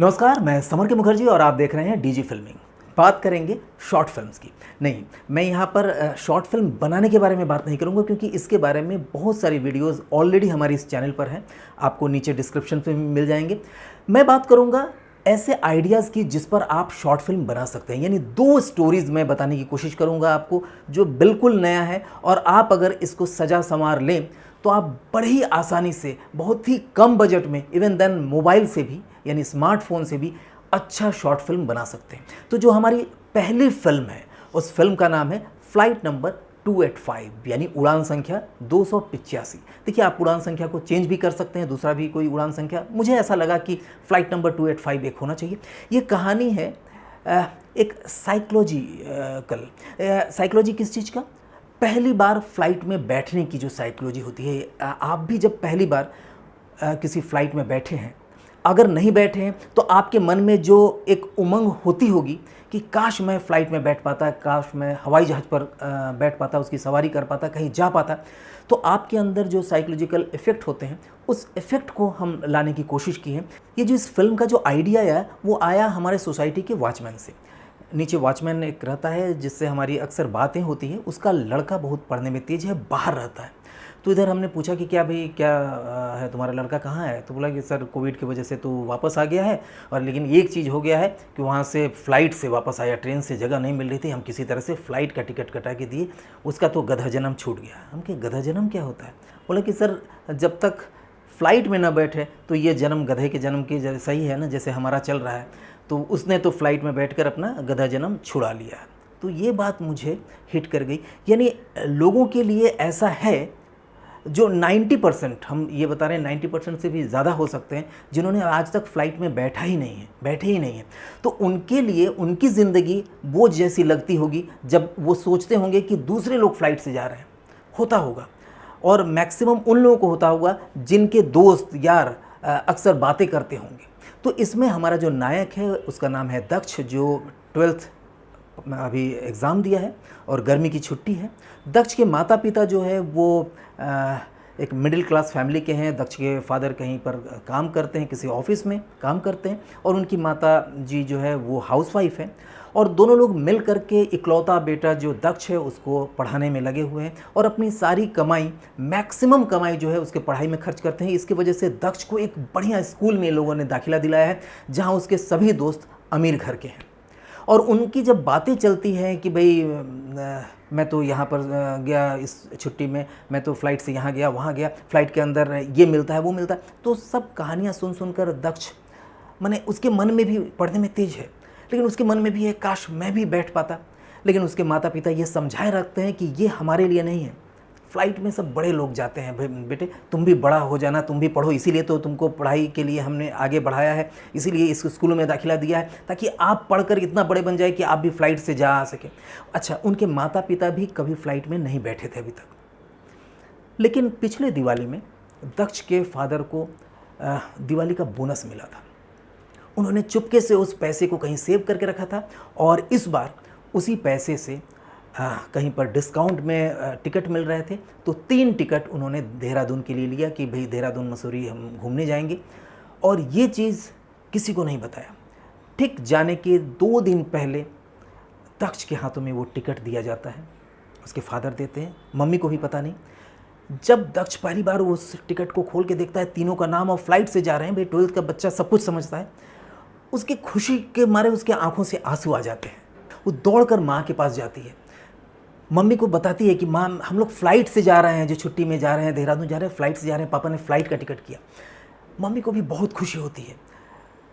नमस्कार, मैं समर के मुखर्जी और आप देख रहे हैं डीजी फिल्मिंग। बात करेंगे शॉर्ट फिल्म्स की। नहीं, मैं यहाँ पर शॉर्ट फिल्म बनाने के बारे में बात नहीं करूँगा क्योंकि इसके बारे में बहुत सारी वीडियोस ऑलरेडी हमारी इस चैनल पर हैं, आपको नीचे डिस्क्रिप्शन पे मिल जाएंगे। मैं बात करूँगा ऐसे आइडियाज़ की जिस पर आप शॉर्ट फिल्म बना सकते हैं, यानी 2 स्टोरीज़ मैं बताने की कोशिश करूँगा आपको, जो बिल्कुल नया है और आप अगर इसको सजा संवार लें तो आप बड़े ही आसानी से, बहुत ही कम बजट में, इवन देन मोबाइल से भी यानी स्मार्टफोन से भी अच्छा शॉर्ट फिल्म बना सकते हैं। तो जो हमारी पहली फिल्म है उस फिल्म का नाम है फ्लाइट नंबर 285 यानी उड़ान संख्या 285। देखिए, आप उड़ान संख्या को चेंज भी कर सकते हैं, दूसरा भी कोई उड़ान संख्या। मुझे ऐसा लगा कि फ्लाइट नंबर 285 एक होना चाहिए। ये कहानी है एक साइकोलॉजी किस चीज़ का, पहली बार फ्लाइट में बैठने की जो साइकोलॉजी होती है। आप भी जब पहली बार किसी फ्लाइट में बैठे हैं, अगर नहीं बैठे हैं तो आपके मन में जो एक उमंग होती होगी कि काश मैं फ़्लाइट में बैठ पाता, काश मैं हवाई जहाज़ पर बैठ पाता, उसकी सवारी कर पाता, कहीं जा पाता। तो आपके अंदर जो साइकोलॉजिकल इफ़ेक्ट होते हैं उस इफ़ेक्ट को हम लाने की कोशिश की है। ये जो इस फिल्म का जो आइडिया है वो आया हमारे सोसाइटी के वॉचमैन से। नीचे वॉचमैन एक रहता है जिससे हमारी अक्सर बातें होती हैं, उसका लड़का बहुत पढ़ने में तेज़ है, बाहर रहता है। तो इधर हमने पूछा कि क्या भाई, क्या है तुम्हारा लड़का कहाँ है? तो बोला कि सर कोविड की वजह से तो वापस आ गया है, और लेकिन एक चीज़ हो गया है कि वहाँ से फ़्लाइट से वापस आया, ट्रेन से जगह नहीं मिल रही थी, हम किसी तरह से फ़्लाइट का टिकट कटा के दिए, उसका तो गधा जन्म छूट गया। हम कहे गधा जन्म क्या होता है? बोला कि सर जब तक फ़्लाइट में ना बैठे तो ये जन्म गधे के जन्म के जैसा ही है ना, जैसे हमारा चल रहा है। तो उसने तो फ़्लाइट में बैठकर अपना गधा जन्म छुड़ा लिया। तो ये बात मुझे हिट कर गई। यानी लोगों के लिए ऐसा है जो 90%, हम ये बता रहे हैं 90% से भी ज़्यादा हो सकते हैं, जिन्होंने आज तक फ़्लाइट में बैठे ही नहीं हैं। तो उनके लिए उनकी ज़िंदगी बोझ जैसी लगती होगी जब वो सोचते होंगे कि दूसरे लोग फ़्लाइट से जा रहे हैं। होता होगा, और मैक्सिमम उन लोगों को होता होगा जिनके दोस्त यार अक्सर बातें करते होंगे। तो इसमें हमारा जो नायक है उसका नाम है दक्ष, जो 12th अभी एग्ज़ाम दिया है और गर्मी की छुट्टी है। दक्ष के माता पिता जो है वो एक मिडिल क्लास फैमिली के हैं। दक्ष के फादर कहीं पर काम करते हैं, किसी ऑफिस में काम करते हैं, और उनकी माता जी जो है वो हाउसवाइफ है। और दोनों लोग मिल करके इकलौता बेटा जो दक्ष है उसको पढ़ाने में लगे हुए हैं और अपनी सारी कमाई, मैक्सिमम कमाई जो है उसके पढ़ाई में खर्च करते हैं। इसकी वजह से दक्ष को एक बढ़िया स्कूल में लोगों ने दाखिला दिलाया है जहाँ उसके सभी दोस्त अमीर घर के हैं। और उनकी जब बातें चलती हैं कि भाई मैं तो यहाँ पर गया इस छुट्टी में, मैं तो फ़्लाइट से यहाँ गया वहाँ गया, फ़्लाइट के अंदर ये मिलता है वो मिलता है, तो सब कहानियाँ सुन कर दक्ष, माने उसके मन में भी पढ़ने में तेज़ है, लेकिन उसके मन में भी है काश मैं भी बैठ पाता। लेकिन उसके माता पिता ये समझाए रखते हैं कि ये हमारे लिए नहीं है, फ़्लाइट में सब बड़े लोग जाते हैं, बेटे तुम भी बड़ा हो जाना, तुम भी पढ़ो, इसीलिए तो तुमको पढ़ाई के लिए हमने आगे बढ़ाया है, इसीलिए इस स्कूल में दाखिला दिया है ताकि आप पढ़कर इतना बड़े बन जाए कि आप भी फ़्लाइट से जा आ सकें। अच्छा, उनके माता पिता भी कभी फ़्लाइट में नहीं बैठे थे अभी तक, लेकिन पिछले दिवाली में दक्ष के फादर को दिवाली का बोनस मिला था। उन्होंने चुपके से उस पैसे को कहीं सेव करके रखा था और इस बार उसी पैसे से कहीं पर डिस्काउंट में टिकट मिल रहे थे, तो 3 टिकट उन्होंने देहरादून के लिए लिया कि भाई देहरादून मसूरी हम घूमने जाएंगे। और ये चीज़ किसी को नहीं बताया। ठीक जाने के 2 दिन पहले दक्ष के हाथों में वो टिकट दिया जाता है, उसके फादर देते हैं, मम्मी को भी पता नहीं। जब दक्ष पहली बार उस टिकट को खोल के देखता है, तीनों का नाम और फ्लाइट से जा रहे हैं, भाई 12th का बच्चा सब कुछ समझता है, उसकी खुशी के मारे उसके आंखों से आंसू आ जाते हैं। वो दौड़कर माँ के पास जाती है, मम्मी को बताती है कि माँ हम लोग फ़्लाइट से जा रहे हैं, जो छुट्टी में जा रहे हैं, देहरादून जा रहे हैं, फ़्लाइट से जा रहे हैं, पापा ने फ़्लाइट का टिकट किया। मम्मी को भी बहुत खुशी होती है।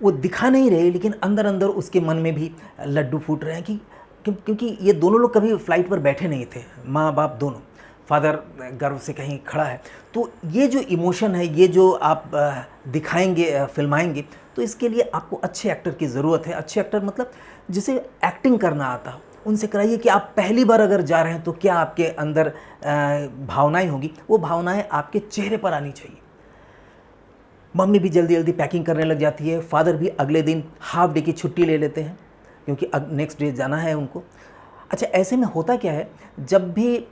वो दिखा नहीं रहे लेकिन अंदर अंदर उसके मन में भी लड्डू फूट रहे हैं कि क्योंकि ये दोनों लोग कभी फ़्लाइट पर बैठे नहीं थे, माँ बाप दोनों। फादर गर्व से कहीं खड़ा है। तो ये जो इमोशन है, ये जो आप दिखाएंगे, फिल्माएंगे, तो इसके लिए आपको अच्छे एक्टर की ज़रूरत है। अच्छे एक्टर मतलब जिसे एक्टिंग करना आता हो, उनसे कराइए कि आप पहली बार अगर जा रहे हैं तो क्या आपके अंदर भावनाएं होंगी, वो भावनाएं आपके चेहरे पर आनी चाहिए। मम्मी भी जल्दी जल्दी पैकिंग करने लग जाती है, फादर भी अगले दिन हाफ डे की छुट्टी ले लेते हैं क्योंकि नेक्स्ट डे जाना है उनको। अच्छा, ऐसे में होता क्या है, जब भी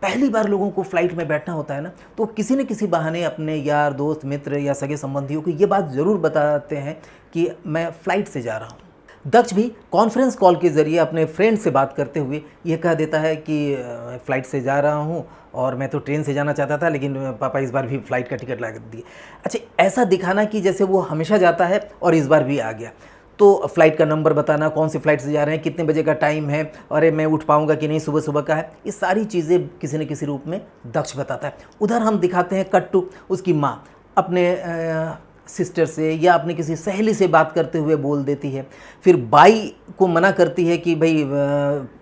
पहली बार लोगों को फ्लाइट में बैठना होता है ना, तो किसी न किसी बहाने अपने यार दोस्त मित्र या सगे संबंधियों को ये बात ज़रूर बताते हैं कि मैं फ़्लाइट से जा रहा हूँ। दक्ष भी कॉन्फ्रेंस कॉल के ज़रिए अपने फ्रेंड से बात करते हुए ये कह देता है कि फ़्लाइट से जा रहा हूँ और मैं तो ट्रेन से जाना चाहता था, लेकिन पापा इस बार भी फ़्लाइट का टिकट ला दिए। अच्छा, ऐसा दिखाना कि जैसे वो हमेशा जाता है और इस बार भी आ गया। तो फ़्लाइट का नंबर बताना, कौन सी फ़्लाइट से जा रहे हैं, कितने बजे का टाइम है, अरे मैं उठ पाऊँगा कि नहीं, सुबह सुबह का है, ये सारी चीज़ें किसी न किसी रूप में दक्ष बताता है। उधर हम दिखाते हैं कट टू उसकी माँ अपने सिस्टर से या अपनी किसी सहेली से बात करते हुए बोल देती है। फिर बाई को मना करती है कि भाई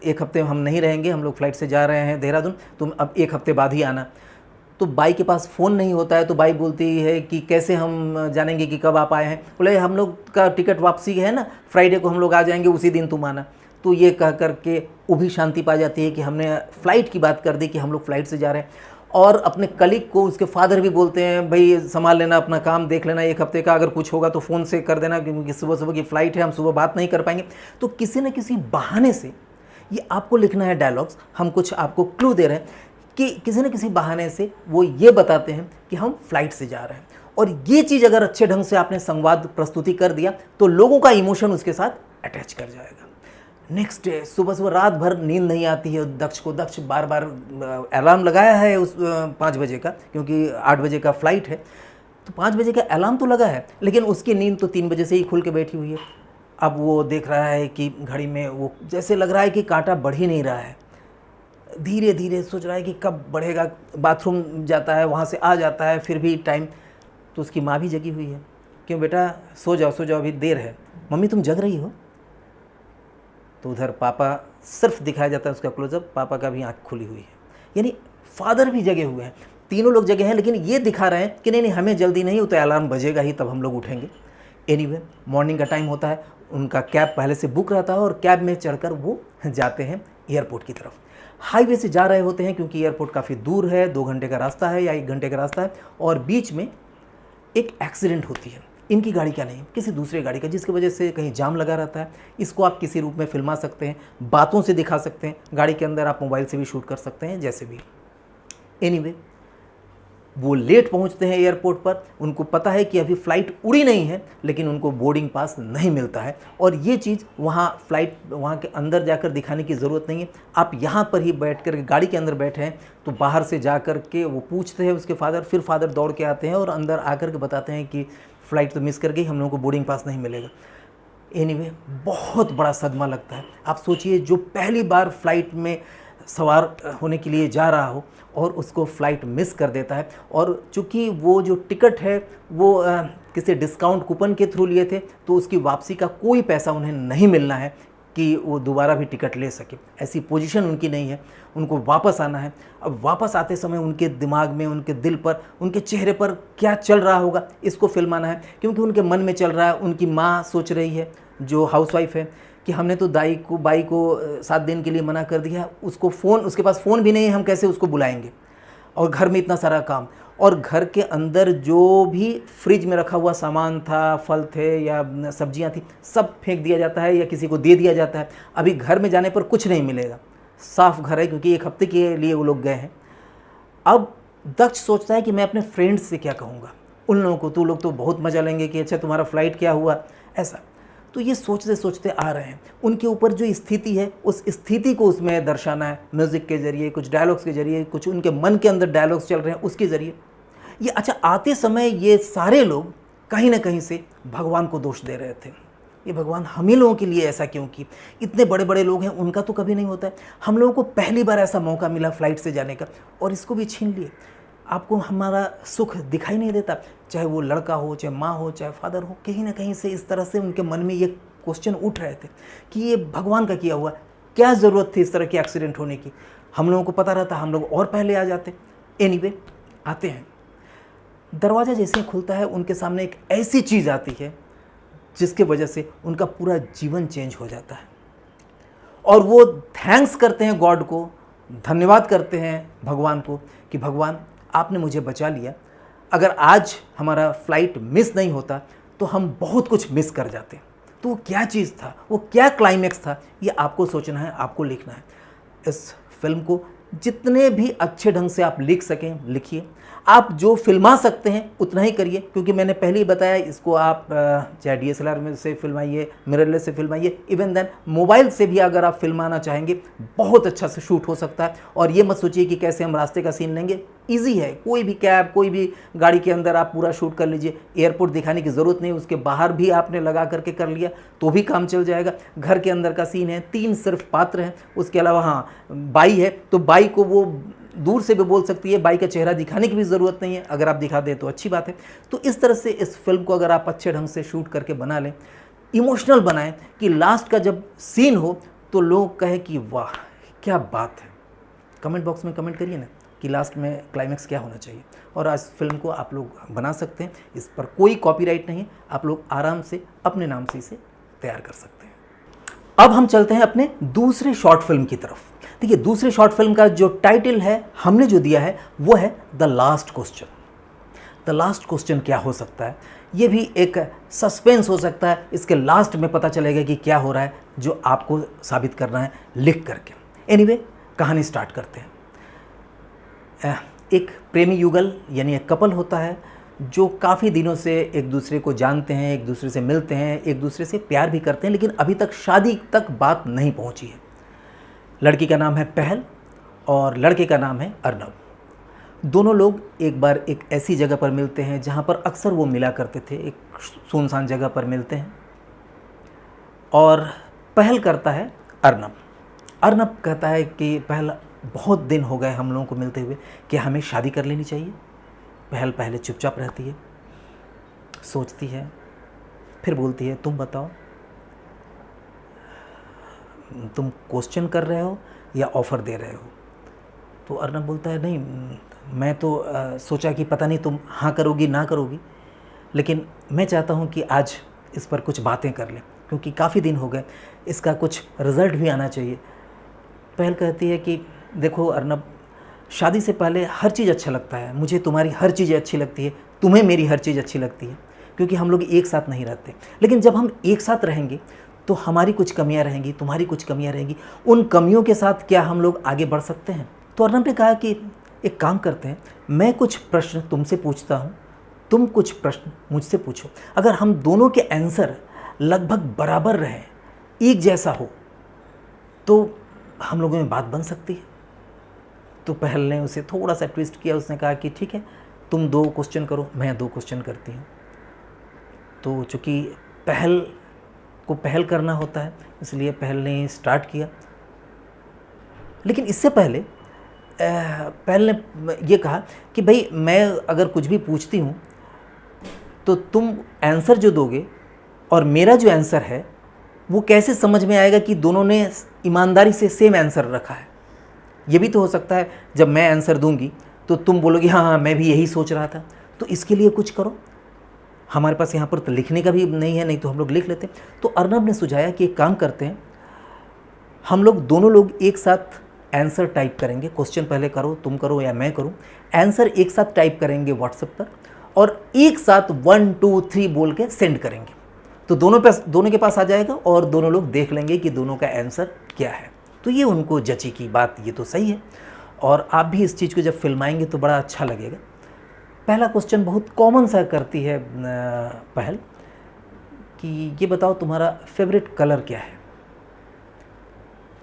एक हफ्ते हम नहीं रहेंगे, हम लोग फ़्लाइट से जा रहे हैं देहरादून, तुम अब एक हफ्ते बाद ही आना। तो बाई के पास फ़ोन नहीं होता है, तो बाई बोलती है कि कैसे हम जानेंगे कि कब आप आए हैं। बोले हम लोग का टिकट वापसी है ना, फ्राइडे को हम लोग आ जाएंगे, उसी दिन तुम आना। तो ये कह कर के वो भी शांति पा जाती है कि हमने फ़्लाइट की बात कर दी कि हम लोग फ़्लाइट से जा रहे हैं। और अपने कलीग को उसके फादर भी बोलते हैं, भाई संभाल लेना, अपना काम देख लेना, एक हफ्ते का अगर कुछ होगा तो फ़ोन से कर देना, क्योंकि सुबह सुबह की फ़्लाइट है, हम सुबह बात नहीं कर पाएंगे। तो किसी न किसी बहाने से ये आपको लिखना है डायलॉग्स, हम कुछ आपको क्लू दे रहे हैं कि किसी न किसी बहाने से वो ये बताते हैं कि हम फ़्लाइट से जा रहे हैं। और ये चीज़ अगर अच्छे ढंग से आपने संवाद प्रस्तुति कर दिया तो लोगों का इमोशन उसके साथ अटैच कर जाएगा। नेक्स्ट डे सुबह सुबह रात भर नींद नहीं आती है दक्ष को। दक्ष बार बार अलार्म लगाया है उस 5 बजे का, क्योंकि 8 बजे का फ़्लाइट है, तो 5 बजे का अलार्म तो लगा है, लेकिन उसकी नींद तो 3 बजे से ही खुल के बैठी हुई है। अब वो देख रहा है कि घड़ी में वो जैसे लग रहा है कि कांटा बढ़ ही नहीं रहा है, धीरे धीरे सोच रहा है कि कब बढ़ेगा। बाथरूम जाता है, वहाँ से आ जाता है, फिर भी टाइम। तो उसकी माँ भी जगी हुई है, क्यों बेटा सो जाओ अभी देर है। मम्मी तुम जग रही हो? तो उधर पापा सिर्फ दिखाया जाता है उसका क्लोजअप, पापा का भी आँख खुली हुई है, यानी फादर भी जगे हुए हैं, तीनों लोग जगे हैं, लेकिन ये दिखा रहे हैं कि नहीं हमें जल्दी नहीं, तो अलार्म बजेगा ही तब हम लोग उठेंगे। एनीवे मॉर्निंग का टाइम होता है, उनका कैब पहले से बुक रहता है और कैब में चढ़कर वो जाते हैं एयरपोर्ट की तरफ। हाईवे से जा रहे होते हैं क्योंकि एयरपोर्ट काफ़ी दूर है, 2 घंटे का रास्ता है या 1 घंटे का रास्ता है, और बीच में एक एक्सीडेंट होती है। इनकी गाड़ी का नहीं, किसी दूसरे गाड़ी का, जिसकी वजह से कहीं जाम लगा रहता है। इसको आप किसी रूप में फिल्मा सकते हैं, बातों से दिखा सकते हैं, गाड़ी के अंदर आप मोबाइल से भी शूट कर सकते हैं, जैसे भी। एनीवे वो लेट पहुंचते हैं एयरपोर्ट पर। उनको पता है कि अभी फ़्लाइट उड़ी नहीं है, लेकिन उनको बोर्डिंग पास नहीं मिलता है, और ये चीज़ वहाँ के अंदर जाकर दिखाने की ज़रूरत नहीं है। आप यहाँ पर ही बैठ कर गाड़ी के अंदर बैठे हैं, तो बाहर से जा कर के वो पूछते हैं उसके फादर, फिर फादर दौड़ के आते हैं और अंदर आकर के बताते हैं कि फ़्लाइट तो मिस कर गई, हम लोगों को बोर्डिंग पास नहीं मिलेगा। एनीवे बहुत बड़ा सदमा लगता है। आप सोचिए, जो पहली बार फ़्लाइट में सवार होने के लिए जा रहा हो और उसको फ़्लाइट मिस कर देता है, और चूँकि वो जो टिकट है वो किसी डिस्काउंट कूपन के थ्रू लिए थे, तो उसकी वापसी का कोई पैसा उन्हें नहीं मिलना है कि वो दोबारा भी टिकट ले सके। ऐसी पोजीशन उनकी नहीं है, उनको वापस आना है। अब वापस आते समय उनके दिमाग में, उनके दिल पर, उनके चेहरे पर क्या चल रहा होगा, इसको फिल्माना है, क्योंकि उनके मन में चल रहा है। उनकी माँ सोच रही है, जो हाउसवाइफ है, कि हमने तो बाई को 7 दिन के लिए मना कर दिया, उसके पास फ़ोन भी नहीं है, हम कैसे उसको बुलाएंगे, और घर में इतना सारा काम, और घर के अंदर जो भी फ्रिज में रखा हुआ सामान था, फल थे या सब्जियां थी, सब फेंक दिया जाता है या किसी को दे दिया जाता है। अभी घर में जाने पर कुछ नहीं मिलेगा, साफ घर है, क्योंकि 1 हफ्ते के लिए वो लोग गए हैं। अब दक्ष सोचता है कि मैं अपने फ्रेंड्स से क्या कहूँगा, उन लोगों को, तो लोग तो बहुत मज़ा लेंगे कि अच्छा तुम्हारा फ़्लाइट क्या हुआ, ऐसा। तो ये सोचते सोचते आ रहे हैं, उनके ऊपर जो स्थिति है उस स्थिति को उसमें दर्शाना है, म्यूज़िक के ज़रिए, कुछ डायलॉग्स के ज़रिए, कुछ उनके मन के अंदर डायलॉग्स चल रहे हैं उसके ज़रिए। ये अच्छा, आते समय ये सारे लोग कहीं ना कहीं से भगवान को दोष दे रहे थे, ये भगवान हम ही लोगों के लिए ऐसा क्यों की, इतने बड़े बड़े लोग हैं, उनका तो कभी नहीं होता है, हम लोगों को पहली बार ऐसा मौका मिला फ़्लाइट से जाने का, और इसको भी छीन लिए। आपको हमारा सुख दिखाई नहीं देता, चाहे वो लड़का हो, चाहे माँ हो, चाहे फादर हो, कहीं ना कहीं से इस तरह से उनके मन में ये क्वेश्चन उठ रहे थे कि ये भगवान का किया हुआ, क्या ज़रूरत थी इस तरह की एक्सीडेंट होने की, हम लोगों को पता रहता हम लोग और पहले आ जाते। एनीवे आते हैं, दरवाज़ा जैसे ही खुलता है उनके सामने एक ऐसी चीज़ आती है जिसके वजह से उनका पूरा जीवन चेंज हो जाता है, और वो थैंक्स करते हैं गॉड को, धन्यवाद करते हैं भगवान को कि भगवान आपने मुझे बचा लिया, अगर आज हमारा फ़्लाइट मिस नहीं होता तो हम बहुत कुछ मिस कर जाते। तो वो क्या चीज़ था, वो क्या क्लाइमेक्स था, ये आपको सोचना है, आपको लिखना है। इस फिल्म को जितने भी अच्छे ढंग से आप लिख सकें लिखिए। आप जो फिल्मा सकते हैं उतना ही करिए, क्योंकि मैंने पहले ही बताया इसको आप चाहे डीएसएलआर में से फिल्माइए, मिररलेस से फिल्माइए, इवन देन मोबाइल से भी अगर आप फिल्माना चाहेंगे बहुत अच्छा से शूट हो सकता है। और ये मत सोचिए कि कैसे हम रास्ते का सीन लेंगे, ईजी है। कोई भी कैब, कोई भी गाड़ी के अंदर आप पूरा शूट कर लीजिए। एयरपोर्ट दिखाने की ज़रूरत नहीं, उसके बाहर भी आपने लगा करके कर लिया तो भी काम चल जाएगा। घर के अंदर का सीन है, 3 सिर्फ पात्र हैं, उसके अलावा हाँ बाई है, तो बाई को वो दूर से भी बोल सकती है, बाई का चेहरा दिखाने की भी ज़रूरत नहीं है, अगर आप दिखा दें तो अच्छी बात है। तो इस तरह से इस फिल्म को अगर आप अच्छे ढंग से शूट करके बना लें, इमोशनल बनाएं कि लास्ट का जब सीन हो तो लोग कहें कि वाह क्या बात है। कमेंट बॉक्स में कमेंट करिए ना कि लास्ट में क्लाइमैक्स क्या होना चाहिए। और आज फिल्म को आप लोग बना सकते हैं, इस पर कोई कॉपीराइट नहीं है, आप लोग आराम से अपने नाम से इसे तैयार कर सकते हैं। अब हम चलते हैं अपने दूसरे शॉर्ट फिल्म की तरफ। देखिए, दूसरे शॉर्ट फिल्म का जो टाइटल है हमने जो दिया है वो है the last question. The last question क्या हो सकता है, ये भी एक सस्पेंस हो सकता है। इसके लास्ट में पता चलेगा कि क्या हो रहा है, जो आपको साबित करना है लिख करके। एनीवे, कहानी स्टार्ट करते हैं। एक प्रेमी युगल यानी एक कपल होता है जो काफ़ी दिनों से एक दूसरे को जानते हैं, एक दूसरे से मिलते हैं, एक दूसरे से प्यार भी करते हैं, लेकिन अभी तक शादी तक बात नहीं पहुंची है। लड़की का नाम है पहल और लड़के का नाम है अर्नब। दोनों लोग एक बार एक ऐसी जगह पर मिलते हैं जहां पर अक्सर वो मिला करते थे, एक सुनसान जगह पर मिलते हैं। और पहल करता है अर्नब। अर्नब कहता है कि पहल, बहुत दिन हो गए हम लोगों को मिलते हुए, कि हमें शादी कर लेनी चाहिए। पहल पहले चुपचाप रहती है, सोचती है, फिर बोलती है तुम बताओ, तुम क्वेश्चन कर रहे हो या ऑफ़र दे रहे हो। तो अर्नब बोलता है नहीं, मैं तो सोचा कि पता नहीं तुम हाँ करोगी ना करोगी, लेकिन मैं चाहता हूँ कि आज इस पर कुछ बातें कर लें, क्योंकि काफ़ी दिन हो गए, इसका कुछ रिज़ल्ट भी आना चाहिए। पहल कहती है कि देखो अर्नब, शादी से पहले हर चीज़ अच्छा लगता है, मुझे तुम्हारी हर चीज़ अच्छी लगती है, तुम्हें मेरी हर चीज़ अच्छी लगती है, क्योंकि हम लोग एक साथ नहीं रहते। लेकिन जब हम एक साथ रहेंगे तो हमारी कुछ कमियां रहेंगी, तुम्हारी कुछ कमियां रहेंगी, उन कमियों के साथ क्या हम लोग आगे बढ़ सकते हैं। तो अर्नब ने कहा कि एक काम करते हैं, मैं कुछ प्रश्न तुमसे पूछता हूँ, तुम कुछ प्रश्न मुझसे पूछो। अगर हम दोनों के आंसर लगभग बराबर रहें, एक जैसा हो, तो हम लोगों में बात बन सकती है। तो पहल ने उसे थोड़ा सा ट्विस्ट किया, उसने कहा कि ठीक है, तुम 2 क्वेश्चन करो, मैं 2 क्वेश्चन करती हूँ। तो चूँकि पहल को पहल करना होता है, इसलिए पहल ने स्टार्ट किया। लेकिन इससे पहले पहल ने ये कहा कि भाई, मैं अगर कुछ भी पूछती हूँ तो तुम आंसर जो दोगे और मेरा जो आंसर है वो कैसे समझ में आएगा कि दोनों ने ईमानदारी से सेम आंसर रखा है। ये भी तो हो सकता है जब मैं आंसर दूंगी तो तुम बोलोगी हाँ हाँ मैं भी यही सोच रहा था। तो इसके लिए कुछ करो, हमारे पास यहाँ पर तो लिखने का भी नहीं है, नहीं तो हम लोग लिख लेते। तो अर्नब ने सुझाया कि एक काम करते हैं, हम लोग दोनों लोग एक साथ आंसर टाइप करेंगे। क्वेश्चन पहले करो, तुम करो या मैं करूं, आंसर एक साथ टाइप करेंगे व्हाट्सएप पर और एक साथ 1 2 3 बोल के सेंड करेंगे। तो दोनों के पास आ जाएगा और दोनों लोग देख लेंगे कि दोनों का आंसर क्या है। तो ये उनको जची की बात, ये तो सही है। और आप भी इस चीज़ को जब फिल्माएंगे तो बड़ा अच्छा लगेगा। पहला क्वेश्चन बहुत कॉमन सा करती है पहल कि ये बताओ तुम्हारा फेवरेट कलर क्या है।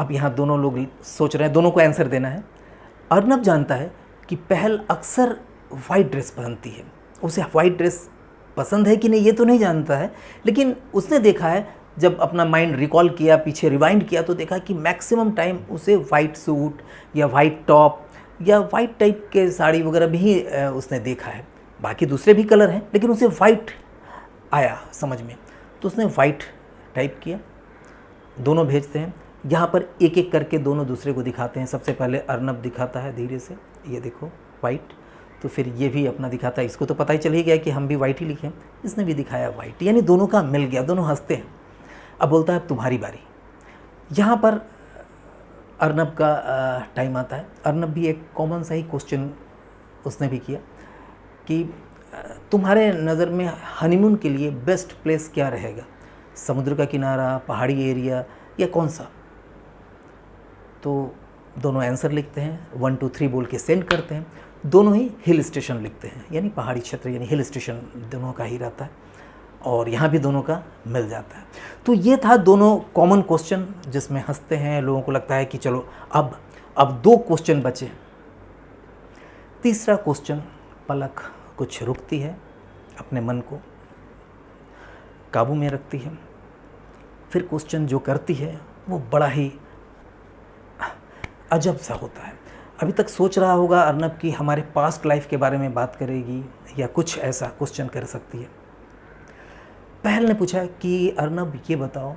अब यहाँ दोनों लोग सोच रहे हैं, दोनों को आंसर देना है। अर्नब जानता है कि पहल अक्सर वाइट ड्रेस पहनती है। उसे वाइट ड्रेस पसंद है कि नहीं ये तो नहीं जानता है, लेकिन उसने देखा है, जब अपना माइंड रिकॉल किया, पीछे रिवाइंड किया, तो देखा कि मैक्सिमम टाइम उसे वाइट सूट या वाइट टॉप या वाइट टाइप के साड़ी वगैरह भी उसने देखा है। बाकी दूसरे भी कलर हैं, लेकिन उसे वाइट आया समझ में, तो उसने वाइट टाइप किया। दोनों भेजते हैं, यहाँ पर एक एक करके दोनों दूसरे को दिखाते हैं। सबसे पहले अर्नब दिखाता है धीरे से, ये देखो वाइट। तो फिर ये भी अपना दिखाता है, इसको तो पता ही चल ही गया कि हम भी वाइट ही लिखें, इसने भी दिखाया वाइट, यानी दोनों का मिल गया, दोनों हंसते हैं। अब बोलता है तुम्हारी बारी। यहाँ पर अर्नब का टाइम आता है। अर्नब भी एक कॉमन सा ही क्वेश्चन उसने भी किया कि तुम्हारे नज़र में हनीमून के लिए बेस्ट प्लेस क्या रहेगा, समुद्र का किनारा, पहाड़ी एरिया या कौन सा। तो दोनों आंसर लिखते हैं, 1 2 3 बोल के सेंड करते हैं। दोनों ही हिल स्टेशन लिखते हैं, यानी पहाड़ी क्षेत्र यानी हिल स्टेशन दोनों का ही रहता है, और यहाँ भी दोनों का मिल जाता है। तो ये था दोनों कॉमन क्वेश्चन जिसमें हंसते हैं, लोगों को लगता है कि चलो अब 2 क्वेश्चन बचे। तीसरा क्वेश्चन पलक कुछ रुकती है, अपने मन को काबू में रखती है, फिर क्वेश्चन जो करती है वो बड़ा ही अजब सा होता है। अभी तक सोच रहा होगा अर्नब कि हमारे पास्ट लाइफ के बारे में बात करेगी या कुछ ऐसा क्वेश्चन कर सकती है। पहल ने पूछा कि अर्नब ये बताओ,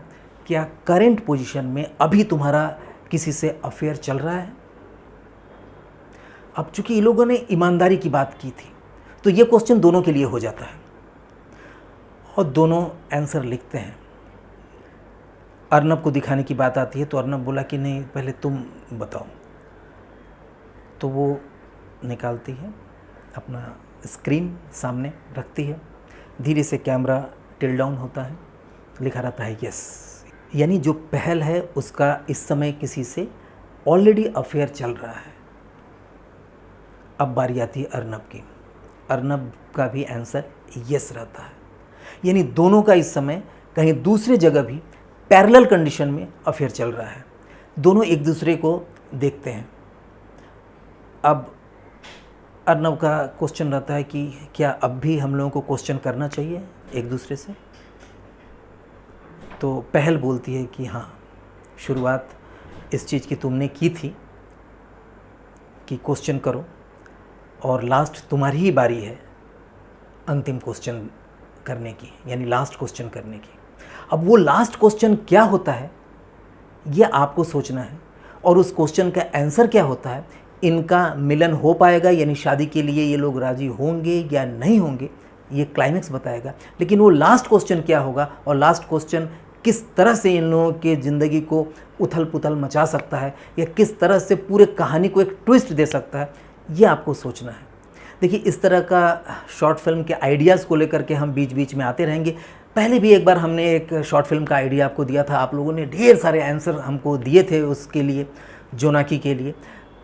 क्या करेंट पोजीशन में अभी तुम्हारा किसी से अफेयर चल रहा है? अब चूंकि ये लोगों ने ईमानदारी की बात की थी तो ये क्वेश्चन दोनों के लिए हो जाता है, और दोनों आंसर लिखते हैं। अर्नब को दिखाने की बात आती है तो अर्नब बोला कि नहीं, पहले तुम बताओ। तो वो निकालती है, अपना स्क्रीन सामने रखती है, धीरे से कैमरा टिल डाउन होता है, लिखा रहता है यस, यानी जो पहल है उसका इस समय किसी से ऑलरेडी अफेयर चल रहा है। अब बारी आती है अर्नब की। अर्नब का भी आंसर यस रहता है, यानी दोनों का इस समय कहीं दूसरे जगह भी पैरेलल कंडीशन में अफेयर चल रहा है। दोनों एक दूसरे को देखते हैं। अब अर्नब का क्वेश्चन रहता है कि क्या अब भी हम लोगों को क्वेश्चन करना चाहिए एक दूसरे से? तो पहल बोलती है कि हाँ, शुरुआत इस चीज़ की तुमने की थी कि क्वेश्चन करो, और लास्ट तुम्हारी ही बारी है अंतिम क्वेश्चन करने की, यानी लास्ट क्वेश्चन करने की। अब वो लास्ट क्वेश्चन क्या होता है ये आपको सोचना है, और उस क्वेश्चन का आंसर क्या होता है, इनका मिलन हो पाएगा, यानी शादी के लिए ये लोग राज़ी होंगे या नहीं होंगे, ये क्लाइमेक्स बताएगा। लेकिन वो लास्ट क्वेश्चन क्या होगा और लास्ट क्वेश्चन किस तरह से इन लोगों के ज़िंदगी को उथल पुथल मचा सकता है, या किस तरह से पूरे कहानी को एक ट्विस्ट दे सकता है, ये आपको सोचना है। देखिए, इस तरह का शॉर्ट फिल्म के आइडियाज़ को लेकर के हम बीच बीच में आते रहेंगे। पहले भी एक बार हमने एक शॉर्ट फिल्म का आइडिया आपको दिया था, आप लोगों ने ढेर सारे आंसर हमको दिए थे उसके लिए, जोनाकी के लिए।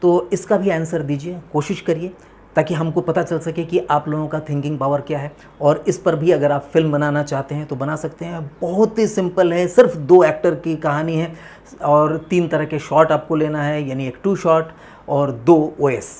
तो इसका भी आंसर दीजिए, कोशिश करिए, ताकि हमको पता चल सके कि आप लोगों का थिंकिंग पावर क्या है। और इस पर भी अगर आप फिल्म बनाना चाहते हैं तो बना सकते हैं। बहुत ही सिंपल है, सिर्फ 2 एक्टर की कहानी है और 3 तरह के शॉट आपको लेना है, यानी एक 2 शॉट और 2 OS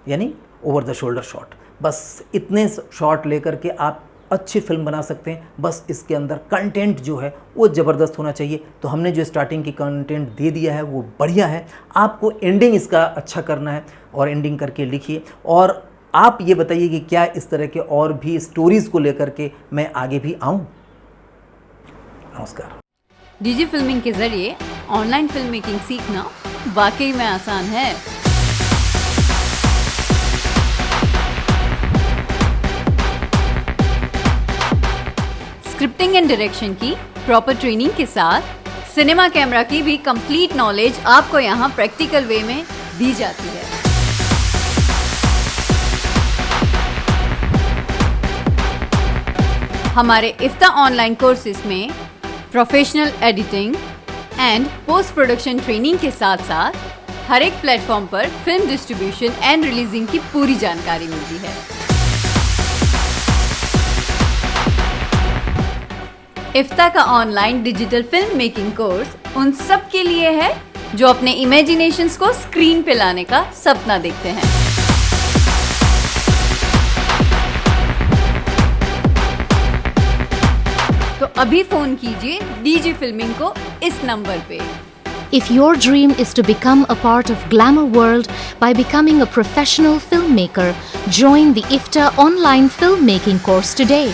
यानी ओवर द शोल्डर शॉट। बस इतने शॉट लेकर के आप अच्छी फिल्म बना सकते हैं। बस इसके अंदर कंटेंट जो है वो ज़बरदस्त होना चाहिए। तो हमने जो स्टार्टिंग की कंटेंट दे दिया है वो बढ़िया है, आपको एंडिंग इसका अच्छा करना है, और एंडिंग करके लिखिए। और आप ये बताइए कि क्या इस तरह के और भी स्टोरीज़ को लेकर के मैं आगे भी आऊँ। नमस्कार। डीजी फिल्मिंग के जरिए ऑनलाइन फिल्म मेकिंग सीखना वाकई में आसान है। स्क्रिप्टिंग एंड डायरेक्शन की प्रॉपर ट्रेनिंग के साथ सिनेमा कैमरा की भी कंप्लीट नॉलेज आपको यहाँ प्रैक्टिकल वे में दी जाती है। हमारे इफ्ता ऑनलाइन कोर्सेज में professional editing and post production training के साथ साथ हर एक प्लेटफॉर्म पर फिल्म डिस्ट्रीब्यूशन एंड रिलीजिंग की पूरी जानकारी मिलती है। इफ्ता का online digital film making course उन सब के लिए है जो अपने इमेजिनेशंस को स्क्रीन पे लाने का सपना देखते हैं। तो अभी फोन कीजिए डीजी फिल्मिंग को इस नंबर पे। If your dream is to become a part of Glamour World by becoming a professional filmmaker, join the IFTA online filmmaking course today.